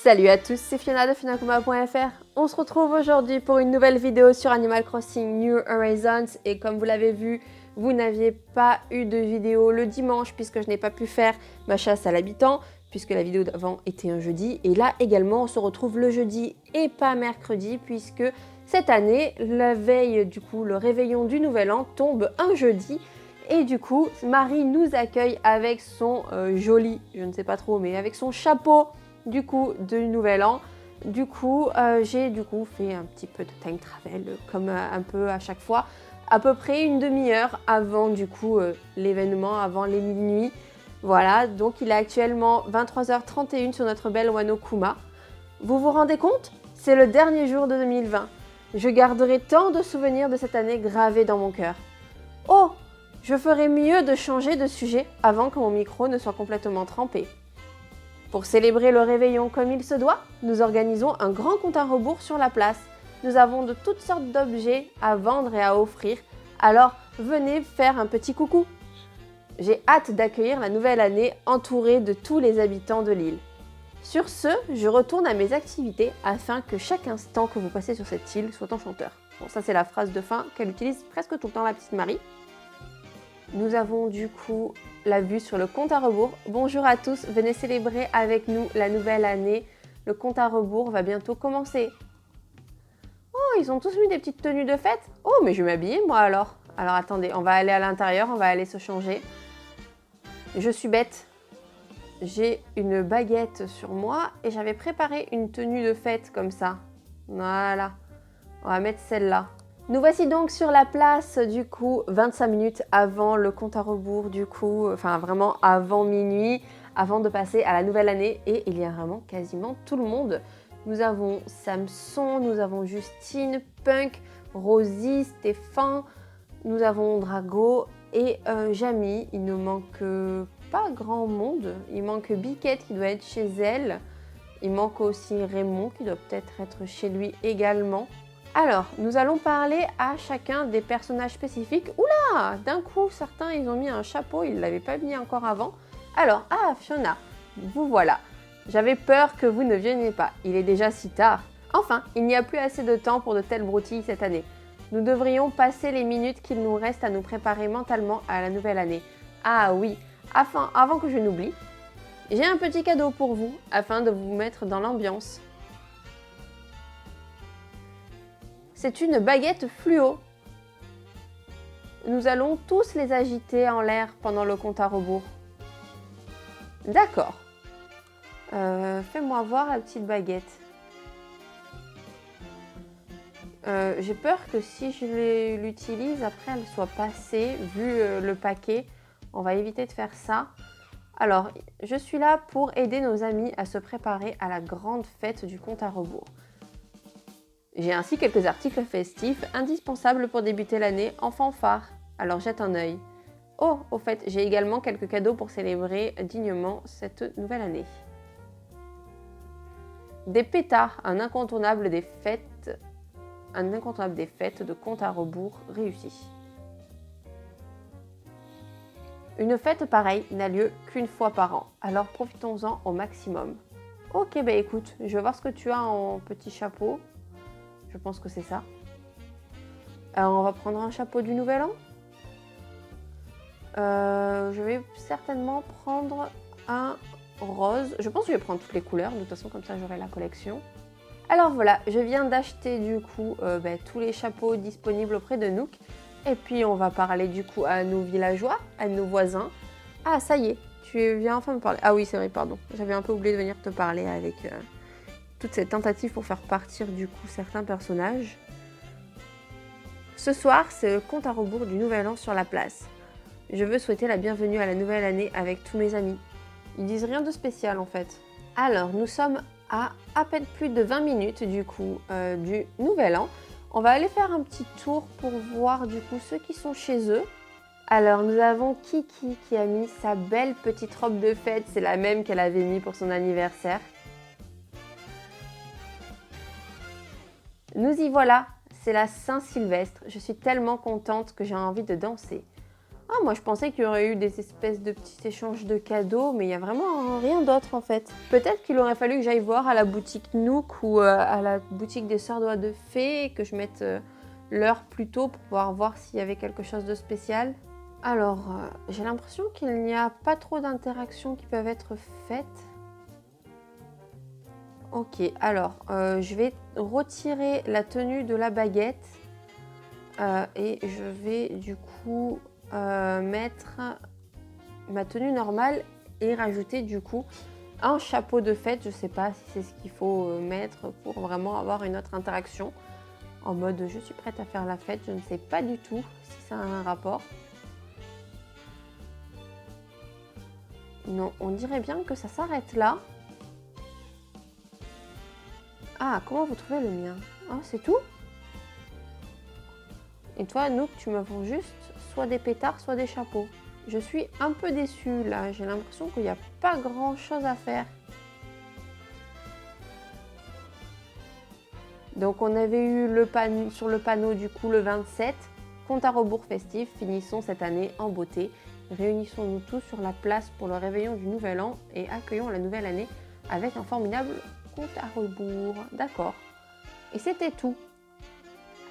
Salut à tous, c'est Fiona de Finakuma.fr. On se retrouve aujourd'hui pour une nouvelle vidéo sur Animal Crossing New Horizons. Et comme vous l'avez vu, vous n'aviez pas eu de vidéo le dimanche puisque je n'ai pas pu faire ma chasse à l'habitant, puisque la vidéo d'avant était un jeudi. Et là également, on se retrouve le jeudi et pas mercredi puisque cette année, la veille du coup, le réveillon du Nouvel An tombe un jeudi. Et du coup, Marie nous accueille avec son joli, je ne sais pas trop, mais avec son chapeau du coup du Nouvel An. Du coup, j'ai fait un petit peu de time travel, comme un peu à chaque fois, à peu près une demi-heure avant du coup l'événement, avant les minuit. Voilà, donc il est actuellement 23h31 sur notre belle Wano Kuma. Vous vous rendez compte? C'est le dernier jour de 2020. Je garderai tant de souvenirs de cette année gravés dans mon cœur. Oh, je ferais mieux de changer de sujet avant que mon micro ne soit complètement trempé. Pour célébrer le réveillon comme il se doit, nous organisons un grand compte à rebours sur la place. Nous avons de toutes sortes d'objets à vendre et à offrir, alors venez faire un petit coucou. J'ai hâte d'accueillir la nouvelle année entourée de tous les habitants de l'île. Sur ce, je retourne à mes activités afin que chaque instant que vous passez sur cette île soit enchanteur. Bon, ça c'est la phrase de fin qu'elle utilise presque tout le temps, la petite Marie. Nous avons du coup la vue sur le compte à rebours. Bonjour à tous, venez célébrer avec nous la nouvelle année. Le compte à rebours va bientôt commencer. Oh, ils ont tous mis des petites tenues de fête. Oh, mais je vais m'habiller moi alors. Alors attendez, on va aller à l'intérieur, on va aller se changer. Je suis bête. J'ai une baguette sur moi et j'avais préparé une tenue de fête comme ça. Voilà, on va mettre celle-là. Nous voici donc sur la place, du coup, 25 minutes avant le compte à rebours, du coup, enfin vraiment avant minuit, avant de passer à la nouvelle année. Et il y a vraiment quasiment tout le monde. Nous avons Samson, nous avons Justine, Punk, Rosie, Stéphane, nous avons Drago et Jamie. Il ne manque pas grand monde. Il manque Biquette qui doit être chez elle. Il manque aussi Raymond qui doit peut-être être chez lui également. Alors, nous allons parler à chacun des personnages spécifiques. Oula! D'un coup, certains, ils ont mis un chapeau, ils ne l'avaient pas mis encore avant. Alors, Fiona, vous voilà. J'avais peur que vous ne veniez pas. Il est déjà si tard. Enfin, il n'y a plus assez de temps pour de telles broutilles cette année. Nous devrions passer les minutes qu'il nous reste à nous préparer mentalement à la nouvelle année. Ah oui, avant que je n'oublie, j'ai un petit cadeau pour vous, afin de vous mettre dans l'ambiance. C'est une baguette fluo. Nous allons tous les agiter en l'air pendant le compte à rebours. D'accord. Fais-moi voir la petite baguette. J'ai peur que si je l'utilise, après elle soit passée, vu le paquet. On va éviter de faire ça. Alors, je suis là pour aider nos amis à se préparer à la grande fête du compte à rebours. J'ai ainsi quelques articles festifs indispensables pour débuter l'année en fanfare, alors jette un œil. Oh, au fait, j'ai également quelques cadeaux pour célébrer dignement cette nouvelle année. Des pétards, un incontournable des fêtes de compte à rebours réussi. Une fête pareille n'a lieu qu'une fois par an, alors profitons-en au maximum. Ok, bah écoute, je vais voir ce que tu as en petit chapeau. Je pense que c'est ça. Alors, on va prendre un chapeau du Nouvel An. Je vais certainement prendre un rose. Je pense que je vais prendre toutes les couleurs. De toute façon, comme ça, j'aurai la collection. Alors voilà, je viens d'acheter du coup tous les chapeaux disponibles auprès de Nook. Et puis, on va parler du coup à nos villageois, à nos voisins. Ah, ça y est, tu viens enfin me parler. Ah oui, c'est vrai, pardon. J'avais un peu oublié de venir te parler avec toute cette tentative pour faire partir du coup certains personnages. Ce soir, c'est le compte à rebours du Nouvel An sur la place. Je veux souhaiter la bienvenue à la nouvelle année avec tous mes amis. Ils disent rien de spécial en fait. Alors, nous sommes à peine plus de 20 minutes du coup du Nouvel An. On va aller faire un petit tour pour voir du coup ceux qui sont chez eux. Alors, nous avons Kiki qui a mis sa belle petite robe de fête. C'est la même qu'elle avait mis pour son anniversaire. Nous y voilà, c'est la Saint-Sylvestre. Je suis tellement contente que j'ai envie de danser. Ah, moi je pensais qu'il y aurait eu des espèces de petits échanges de cadeaux, mais il n'y a vraiment rien d'autre en fait. Peut-être qu'il aurait fallu que j'aille voir à la boutique Nook ou à la boutique des Sœurs Doigts de Fée et que je mette l'heure plus tôt pour pouvoir voir s'il y avait quelque chose de spécial. Alors, j'ai l'impression qu'il n'y a pas trop d'interactions qui peuvent être faites. Ok, alors, je vais retirer la tenue de la baguette et je vais du coup mettre ma tenue normale et rajouter du coup un chapeau de fête. Je sais pas si c'est ce qu'il faut mettre pour vraiment avoir une autre interaction. En mode je suis prête à faire la fête, je ne sais pas du tout si ça a un rapport. Non, on dirait bien que ça s'arrête là. Ah, comment vous trouvez le mien? Ah, c'est tout? Et toi, Nook, tu me vends juste soit des pétards, soit des chapeaux. Je suis un peu déçue là, j'ai l'impression qu'il n'y a pas grand chose à faire. Donc on avait eu sur le panneau du coup le 27, compte à rebours festif, finissons cette année en beauté. Réunissons-nous tous sur la place pour le réveillon du nouvel an et accueillons la nouvelle année avec un formidable compte à rebours. D'accord. Et c'était tout.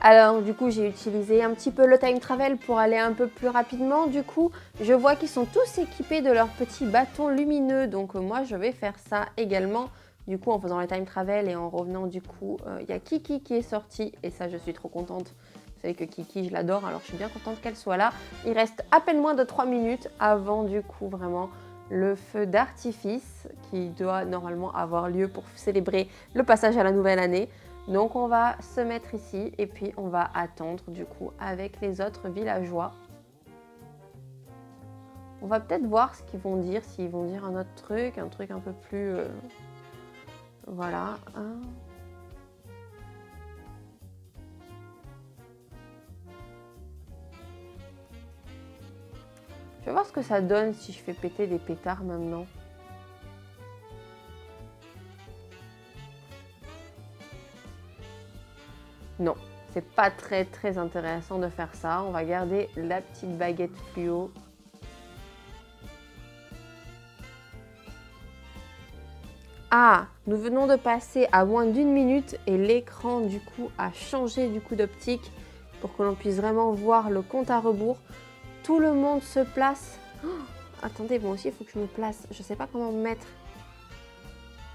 Alors du coup j'ai utilisé un petit peu le time travel pour aller un peu plus rapidement. Du coup je vois qu'ils sont tous équipés de leurs petits bâtons lumineux. Donc moi je vais faire ça également. Du coup en faisant le time travel et en revenant du coup il y a Kiki qui est sortie. Et ça je suis trop contente. Vous savez que Kiki je l'adore alors je suis bien contente qu'elle soit là. Il reste à peine moins de 3 minutes avant du coup vraiment le feu d'artifice qui doit normalement avoir lieu pour célébrer le passage à la nouvelle année. Donc on va se mettre ici et puis on va attendre du coup avec les autres villageois. On va peut-être voir ce qu'ils vont dire, s'ils vont dire un autre truc, un truc un peu plus... Voilà. Je vais voir ce que ça donne si je fais péter des pétards maintenant. Non, c'est pas très intéressant de faire ça. On va garder la petite baguette fluo. Ah, nous venons de passer à moins d'1 minute et l'écran du coup a changé du coup d'optique pour que l'on puisse vraiment voir le compte à rebours. Tout le monde se place. Oh, attendez, moi aussi il faut que je me place. Je sais pas comment me mettre.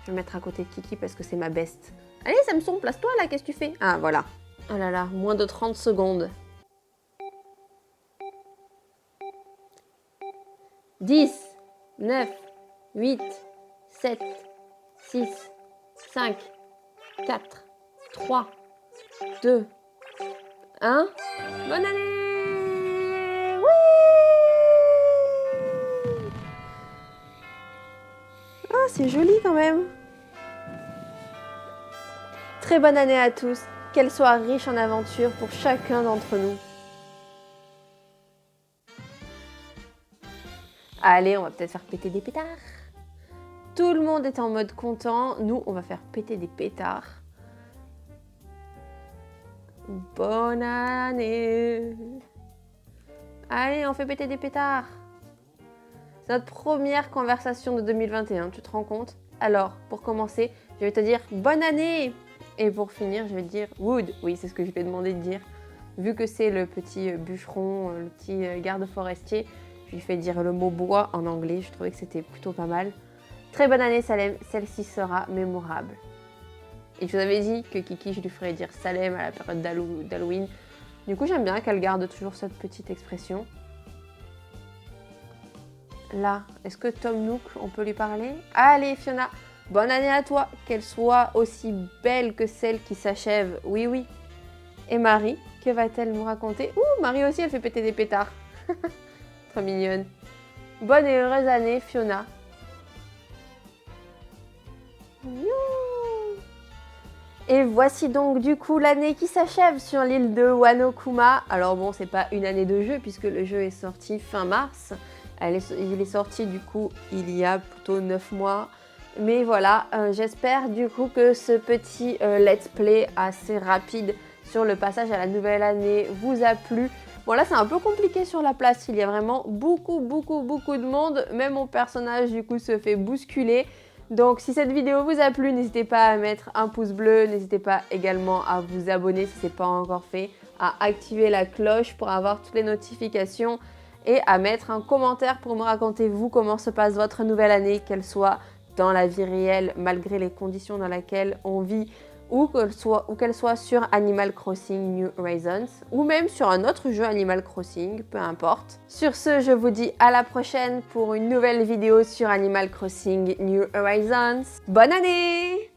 Je vais me mettre à côté de Kiki parce que c'est ma best. Allez Samson, place-toi là, qu'est-ce que tu fais? Ah voilà. Oh là là, moins de 30 secondes. 10, 9, 8, 7, 6, 5, 4, 3, 2, 1. Bonne année! Oui! Ah, c'est joli quand même. Très bonne année à tous. Qu'elle soit riche en aventures pour chacun d'entre nous. Allez, on va peut-être faire péter des pétards. Tout le monde est en mode content. Nous, on va faire péter des pétards. Bonne année. Allez, on fait péter des pétards. C'est notre première conversation de 2021, tu te rends compte? Alors, pour commencer, je vais te dire bonne année. Et pour finir, je vais te dire Wood. Oui, c'est ce que je lui ai demandé de dire. Vu que c'est le petit bûcheron, le petit garde forestier, je lui fais dire le mot bois en anglais. Je trouvais que c'était plutôt pas mal. Très bonne année, Salem. Celle-ci sera mémorable. Et je vous avais dit que Kiki, je lui ferais dire Salem à la période d'Halloween. Du coup, j'aime bien qu'elle garde toujours cette petite expression. Là, est-ce que Tom Nook, on peut lui parler? Allez, Fiona! Bonne année à toi, qu'elle soit aussi belle que celle qui s'achève. Oui, oui. Et Marie, que va-t-elle nous raconter? Ouh, Marie aussi, elle fait péter des pétards. Trop mignonne. Bonne et heureuse année, Fiona. Et voici donc du coup l'année qui s'achève sur l'île de Wano Kuma. Alors bon, c'est pas une année de jeu puisque le jeu est sorti fin mars. Il est sorti du coup il y a plutôt 9 mois. Mais voilà, j'espère du coup que ce petit let's play assez rapide sur le passage à la nouvelle année vous a plu. Bon là c'est un peu compliqué sur la place, il y a vraiment beaucoup de monde, même mon personnage du coup se fait bousculer. Donc si cette vidéo vous a plu, n'hésitez pas à mettre un pouce bleu, n'hésitez pas également à vous abonner si ce n'est pas encore fait, à activer la cloche pour avoir toutes les notifications et à mettre un commentaire pour me raconter vous comment se passe votre nouvelle année, qu'elle soit dans la vie réelle malgré les conditions dans lesquelles on vit ou qu'elle soit sur Animal Crossing New Horizons ou même sur un autre jeu Animal Crossing, peu importe. Sur ce, je vous dis à la prochaine pour une nouvelle vidéo sur Animal Crossing New Horizons. Bonne année!